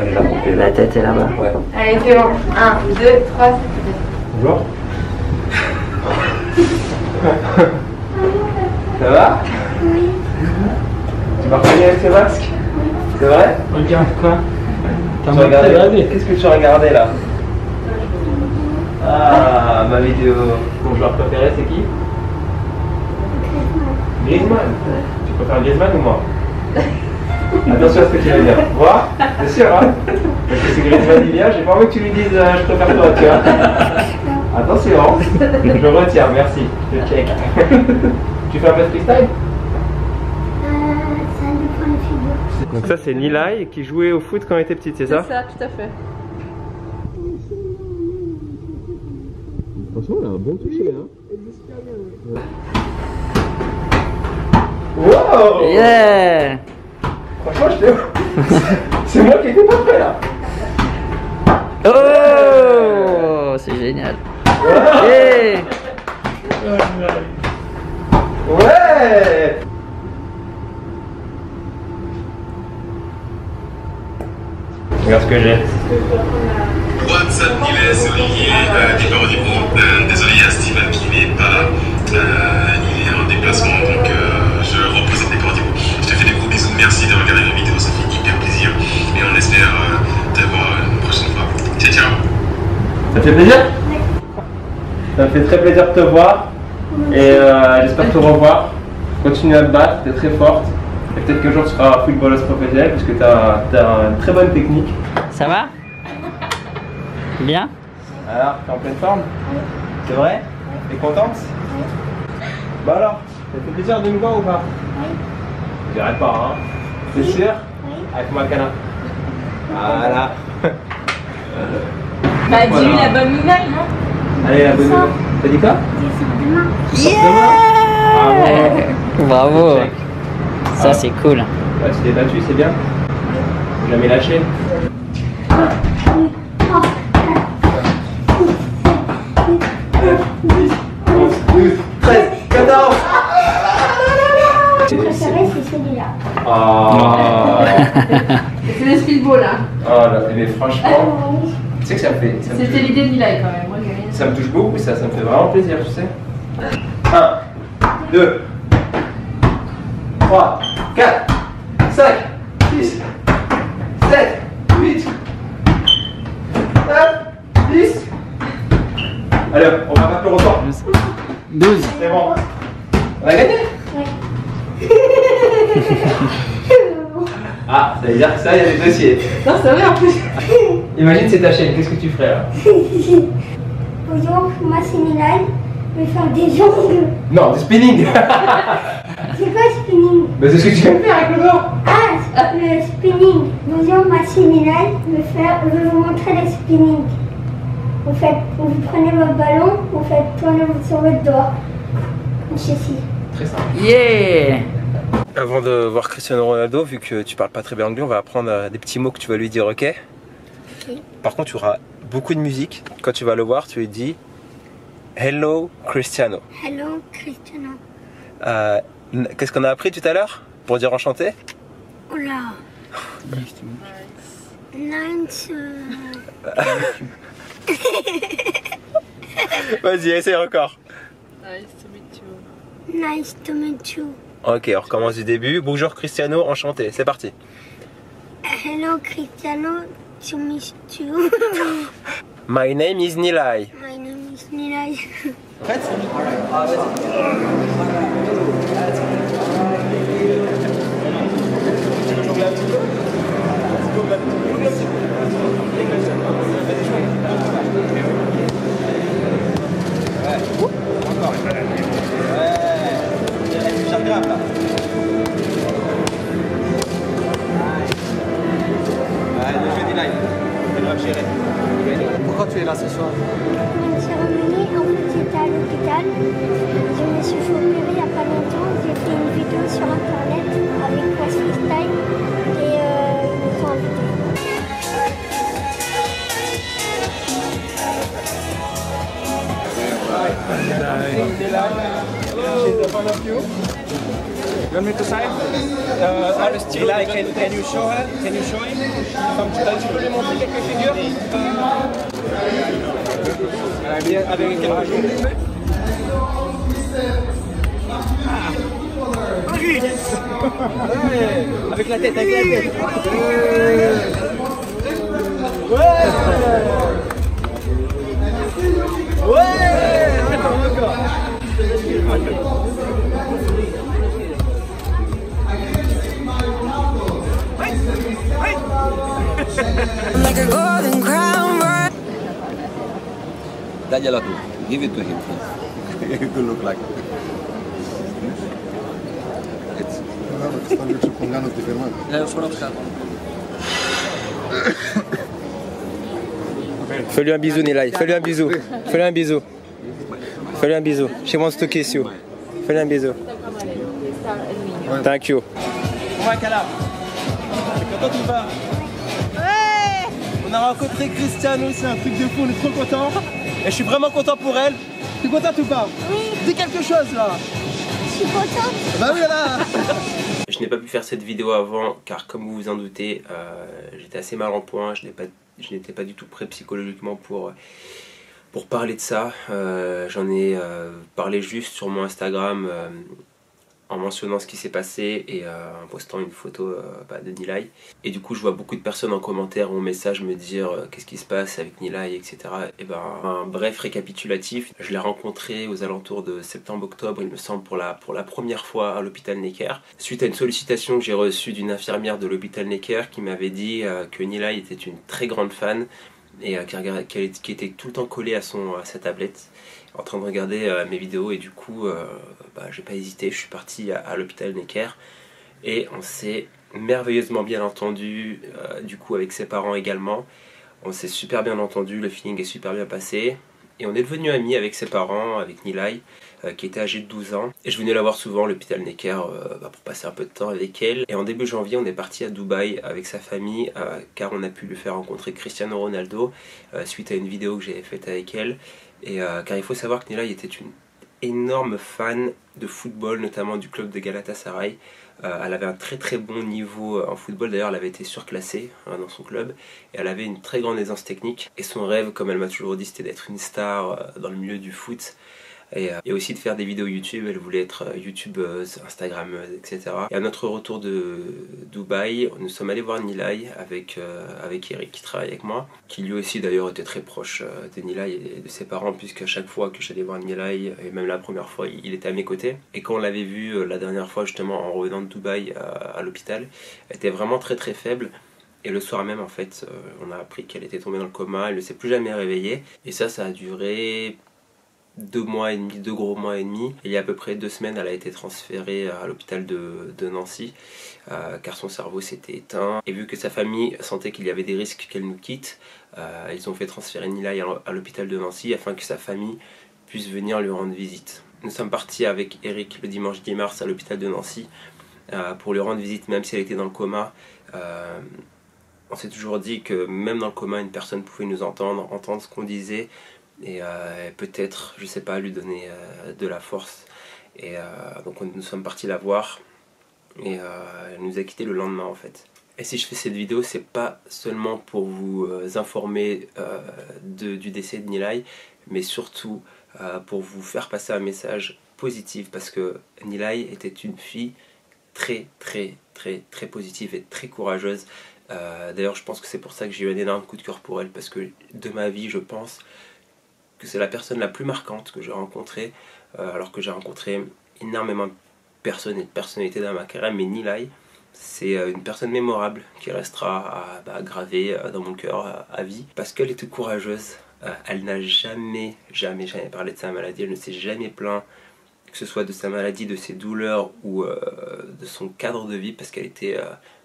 Elle est là pour payer. La tête est là-bas. Ouais. Allez, c'est bon. 1, 2, 3, c'est peut-être. Bonjour. Ça va? Oui. Tu m'as reconnu avec ce masque? C'est vrai? Regarde quoi? Tu regardais? Qu'est-ce que tu regardais là? Ah, ma vidéo. Ton joueur préféré c'est qui? Griezmann. Tu préfères Griezmann ou moi? Attention à ce que tu vas dire. Moi? C'est sûr, hein? Parce que c'est Griezmann il vient, j'ai pas envie que tu lui dises je préfère toi, tu vois. Attention, je retiens, merci. Je check. Tu fais un peu de freestyle? Ça dépend les figures. Donc ça c'est Nilay qui jouait au foot quand elle était petite, c'est ça? C'est ça, tout à fait. Franchement, elle a un bon toucher, hein? Wow! Yeah! Franchement, je t'aime. C'est moi qui étais pas prêt là. Oh! C'est génial. Yeah! Ouais! Regarde ce que j'ai. What's up, Nilay, c'est Olivier des Bords du Monde. Désolé, il y a Steven qui n'est pas là. Il est en déplacement, donc je représente les Bords du Monde. Je te fais des gros bisous. Merci de regarder la vidéo, ça fait hyper plaisir. Et on espère te voir une prochaine fois. Ciao, ciao. Ça te fait plaisir? Oui. Ça me fait très plaisir de te voir. Et j'espère te revoir. Continue à te battre, t'es très forte. Et peut-être qu'un jour tu seras footballeuse professionnelle parce que t'as une très bonne technique. Ça va? Bien? Alors, t'es en pleine forme? Oui. C'est vrai? T'es contente? Oui. Bah alors, ça te fait plaisir de me voir ou pas? Oui. Je dirais pas, hein? T'es sûr? Oui. Avec moi, Cana. Voilà. Bah, Voilà. dis-lui la bonne nouvelle, non? Allez, la bonne nouvelle. T'as dit quoi? Descends demain. Tu sors demain? Bravo! Check. Ça c'est cool. Ouais, tu t'es battu, c'est bien. Jamais lâché. 12, 13, 14. Mon préféré, c'est celui-là. Oh, C'est le speedball, là. oh là, mais franchement, Oui. tu sais que ça me fait. C'était l'idée de Nilay quand même. Moi, j'ai rien. Ça me touche beaucoup, ça me fait vraiment plaisir, tu sais. 1, 2, 3, 4, 5, 6, 7, 8, 9, 10. Allez, on va pas plus longtemps. 12. C'est bon. On a gagné? Oui. Ah, ça veut dire que ça, il y a des dossiers. Non, c'est vrai en plus. Imagine c'est ta chaîne, qu'est-ce que tu ferais là? Bonjour, moi c'est Nilay. Je vais faire des ongles. Non, du spinning. C'est quoi spinning? Mais c'est ce que tu viens de faire avec le doigt. Ah, le spinning. Bonjour, moi c'est Nilay. Je vais vous montrer le spinning. Vous prenez votre ballon, vous faites tourner sur votre doigt. Comme ceci. Très simple. Yeah! Avant de voir Cristiano Ronaldo, vu que tu parles pas très bien anglais, on va apprendre des petits mots que tu vas lui dire, ok? Ok. Par contre, tu auras beaucoup de musique. Quand tu vas le voir, tu lui dis Hello Cristiano. Hello, Cristiano. Qu'est-ce qu'on a appris tout à l'heure pour dire enchanté? Oh là. Nice. Vas-y, essaye encore. Nice to meet you. Nice to meet you. Ok, on recommence du début. Bonjour Cristiano, enchanté. C'est parti. Hello, Cristiano. To meet you. My name is Nilay. My name is Nilay. Prête? Pourquoi tu es là ce soir? Une cérémonie, en fait j'étais à l'hôpital. Je me suis fait opérer il n'y a pas longtemps. J'ai fait une vidéo sur internet avec Class Freestyle et ils nous ont invités. want me to sign? Nilay, can you show her? Can you show him? Tu peux lui montrer quelques figures? Avec quelques jours. Avec la tête, avec la tête. Encore. Like a golden crown. Dajala too. Give it to him, please. It will look like. Fais-lui un bisou, Nilay. Fais-lui un bisou. Fais-lui un bisou. Fais-lui un bisou. She wants to kiss you. Fais-lui un bisou. Thank you. Ouais, Kala. T'es content ou pas? Ouais. On a rencontré Cristiano, c'est un truc de fou, on est trop contents. Et je suis vraiment content pour elle. Tu es contente ou pas? Oui. Dis quelque chose là. Je suis contente. Bah oui, là. Je n'ai pas pu faire cette vidéo avant car comme vous vous en doutez, j'étais assez mal en point, je n'étais pas du tout prêt psychologiquement pour parler de ça. J'en ai parlé juste sur mon Instagram en mentionnant ce qui s'est passé et en postant une photo de Nilay. Et du coup je vois beaucoup de personnes en commentaire ou en message me dire qu'est-ce qui se passe avec Nilay, etc. Et ben un bref récapitulatif, je l'ai rencontré aux alentours de septembre-octobre, il me semble, pour la première fois à l'hôpital Necker, suite à une sollicitation que j'ai reçue d'une infirmière de l'hôpital Necker qui m'avait dit que Nilay était une très grande fan et qui était tout le temps collée à sa tablette en train de regarder mes vidéos, et du coup j'ai pas hésité, je suis parti à l'hôpital Necker et on s'est merveilleusement bien entendu, du coup avec ses parents également, on s'est super bien entendu, le feeling est super bien passé et on est devenus amis avec ses parents, avec Nilay qui était âgée de 12 ans, et je venais la voir souvent à l'hôpital Necker pour passer un peu de temps avec elle. Et en début janvier on est parti à Dubaï avec sa famille car on a pu lui faire rencontrer Cristiano Ronaldo suite à une vidéo que j'avais faite avec elle. Et car il faut savoir que Nilay était une énorme fan de football, notamment du club de Galatasaray. Elle avait un très bon niveau en football, d'ailleurs elle avait été surclassée dans son club, et elle avait une très grande aisance technique. Et son rêve, comme elle m'a toujours dit, c'était d'être une star dans le milieu du foot. Et aussi de faire des vidéos YouTube, elle voulait être youtubeuse, instagrammeuse, etc. Et à notre retour de Dubaï, nous sommes allés voir Nilay avec Eric qui travaille avec moi, qui lui aussi d'ailleurs était très proche de Nilay et de ses parents, puisqu'à chaque fois que j'allais voir Nilay, et même la première fois, il était à mes côtés. Et quand on l'avait vu la dernière fois justement en revenant de Dubaï à l'hôpital, elle était vraiment très faible. Et le soir même en fait, on a appris qu'elle était tombée dans le coma, elle ne s'est plus jamais réveillée. Et ça a duré 2 mois et demi, 2 gros mois et demi. Et il y a à peu près 2 semaines, elle a été transférée à l'hôpital de Nancy car son cerveau s'était éteint. Et vu que sa famille sentait qu'il y avait des risques qu'elle nous quitte, ils ont fait transférer Nilay à l'hôpital de Nancy afin que sa famille puisse venir lui rendre visite. Nous sommes partis avec Eric le dimanche 10 mars à l'hôpital de Nancy pour lui rendre visite, même si elle était dans le coma. On s'est toujours dit que même dans le coma, une personne pouvait nous entendre ce qu'on disait, et peut-être, je sais pas, lui donner de la force. Et donc nous sommes partis la voir, et elle nous a quittés le lendemain en fait. Et si je fais cette vidéo, c'est pas seulement pour vous informer du décès de Nilay, mais surtout pour vous faire passer un message positif, parce que Nilay était une fille très positive et très courageuse. D'ailleurs je pense que c'est pour ça que j'ai eu un énorme coup de cœur pour elle, parce que de ma vie je pense que c'est la personne la plus marquante que j'ai rencontrée, alors que j'ai rencontré énormément de personnes et de personnalités dans ma carrière, mais Nilay, c'est une personne mémorable qui restera gravée dans mon cœur à vie, parce qu'elle était courageuse. Elle n'a jamais parlé de sa maladie, elle ne s'est jamais plaint, que ce soit de sa maladie, de ses douleurs ou de son cadre de vie, parce qu'elle était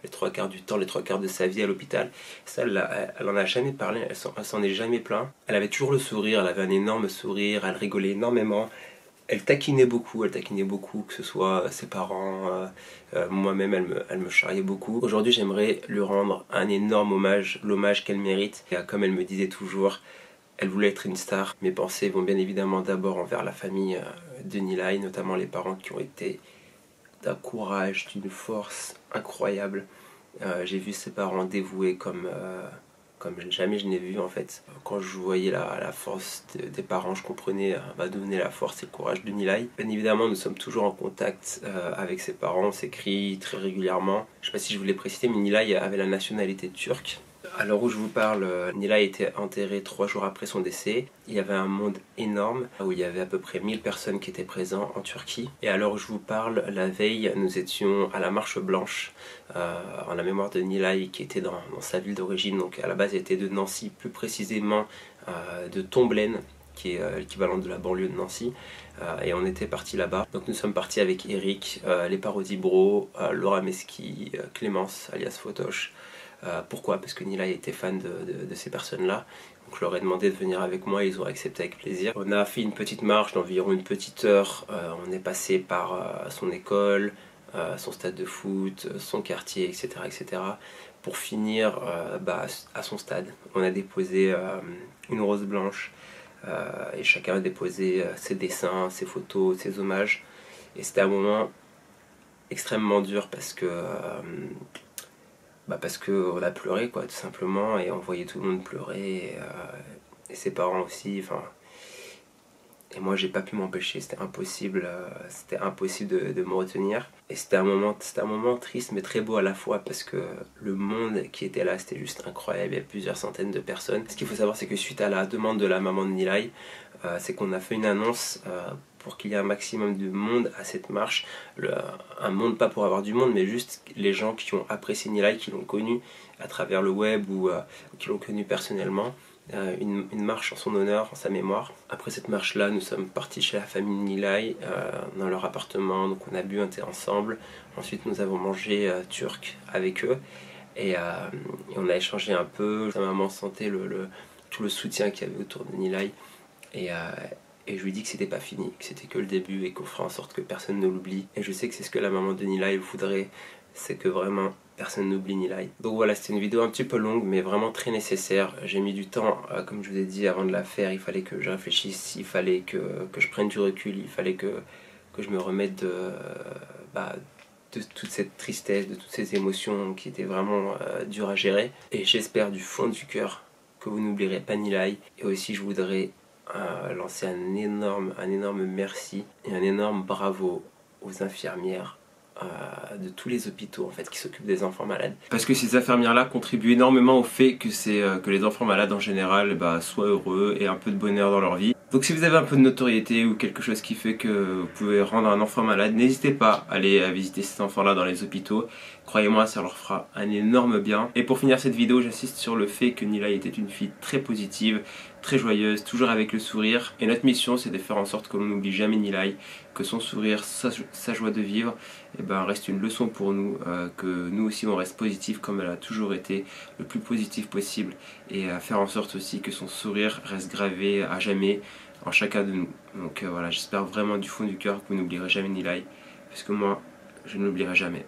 les 3 quarts du temps, les 3 quarts de sa vie à l'hôpital. Ça, elle en a jamais parlé, elle s'en est jamais plaint. Elle avait toujours le sourire, elle avait un énorme sourire, elle rigolait énormément. Elle taquinait beaucoup, que ce soit ses parents, moi-même, elle me charriait beaucoup. Aujourd'hui, j'aimerais lui rendre un énorme hommage, l'hommage qu'elle mérite. Et comme elle me disait toujours, elle voulait être une star. Mes pensées vont bien évidemment d'abord envers la famille de Nilay, notamment les parents qui ont été d'un courage, d'une force incroyable. J'ai vu ses parents dévoués comme jamais je n'ai vu en fait. Quand je voyais la force des parents, je comprenais d'où venait la force et le courage de Nilay. Bien évidemment, nous sommes toujours en contact avec ses parents, on s'écrit très régulièrement. Je ne sais pas si je voulais préciser, mais Nilay avait la nationalité turque. À l'heure où je vous parle, Nilay était enterré 3 jours après son décès. Il y avait un monde énorme où il y avait à peu près 1000 personnes qui étaient présentes en Turquie. Et à l'heure où je vous parle, la veille, nous étions à la Marche Blanche en la mémoire de Nilay qui était dans sa ville d'origine. Donc à la base, il était de Nancy, plus précisément de Tomblaine, qui est l'équivalent de la banlieue de Nancy. Et on était partis là-bas. Donc nous sommes partis avec Eric, les Parodies Bro, Laura Meschi, Clémence alias Photoche. Pourquoi? Parce que Nilay était fan de ces personnes-là. Donc je leur ai demandé de venir avec moi et ils ont accepté avec plaisir. On a fait une petite marche d'environ une petite heure. On est passé par son école, son stade de foot, son quartier, etc. etc. pour finir à son stade. On a déposé une rose blanche et chacun a déposé ses dessins, ses photos, ses hommages. Et c'était un moment extrêmement dur parce que on a pleuré quoi, tout simplement, et on voyait tout le monde pleurer et ses parents aussi, enfin, et moi j'ai pas pu m'empêcher, c'était impossible de me retenir. Et c'était un moment triste mais très beau à la fois parce que le monde qui était là c'était juste incroyable, il y a plusieurs centaines de personnes. Ce qu'il faut savoir c'est que suite à la demande de la maman de Nilay, c'est qu'on a fait une annonce pour qu'il y ait un maximum de monde à cette marche. Un monde pas pour avoir du monde, mais juste les gens qui ont apprécié Nilay, qui l'ont connu à travers le web ou qui l'ont connu personnellement. Une marche en son honneur, en sa mémoire. Après cette marche là, nous sommes partis chez la famille Nilay, dans leur appartement, donc on a bu un thé ensemble. Ensuite nous avons mangé turc avec eux et on a échangé un peu. Sa maman sentait tout le soutien qu'il y avait autour de Nilay et je lui dis que c'était pas fini, que c'était que le début et qu'on fera en sorte que personne ne l'oublie. Et je sais que c'est ce que la maman de Nilay voudrait, c'est que vraiment personne n'oublie Nilay. Donc voilà, c'était une vidéo un petit peu longue mais vraiment très nécessaire. J'ai mis du temps, comme je vous ai dit, avant de la faire. Il fallait que je réfléchisse, il fallait que je prenne du recul, il fallait que je me remette de toute cette tristesse, de toutes ces émotions qui étaient vraiment dures à gérer. Et j'espère du fond du cœur que vous n'oublierez pas Nilay. Et aussi je voudrais lancer un énorme merci et un énorme bravo aux infirmières de tous les hôpitaux en fait qui s'occupent des enfants malades, parce que ces infirmières là contribuent énormément au fait que les enfants malades en général soient heureux et un peu de bonheur dans leur vie. Donc si vous avez un peu de notoriété ou quelque chose qui fait que vous pouvez rendre un enfant malade, n'hésitez pas à aller visiter ces enfants là dans les hôpitaux. Croyez-moi, ça leur fera un énorme bien. Et pour finir cette vidéo, j'insiste sur le fait que Nilay était une fille très positive, très joyeuse, toujours avec le sourire. Et notre mission, c'est de faire en sorte que l'on n'oublie jamais Nilay, que son sourire, sa joie de vivre, reste une leçon pour nous, que nous aussi on reste positif comme elle a toujours été, le plus positif possible, et à faire en sorte aussi que son sourire reste gravé à jamais en chacun de nous. Donc voilà, j'espère vraiment du fond du cœur que vous n'oublierez jamais Nilay, parce que moi, je ne l'oublierai jamais.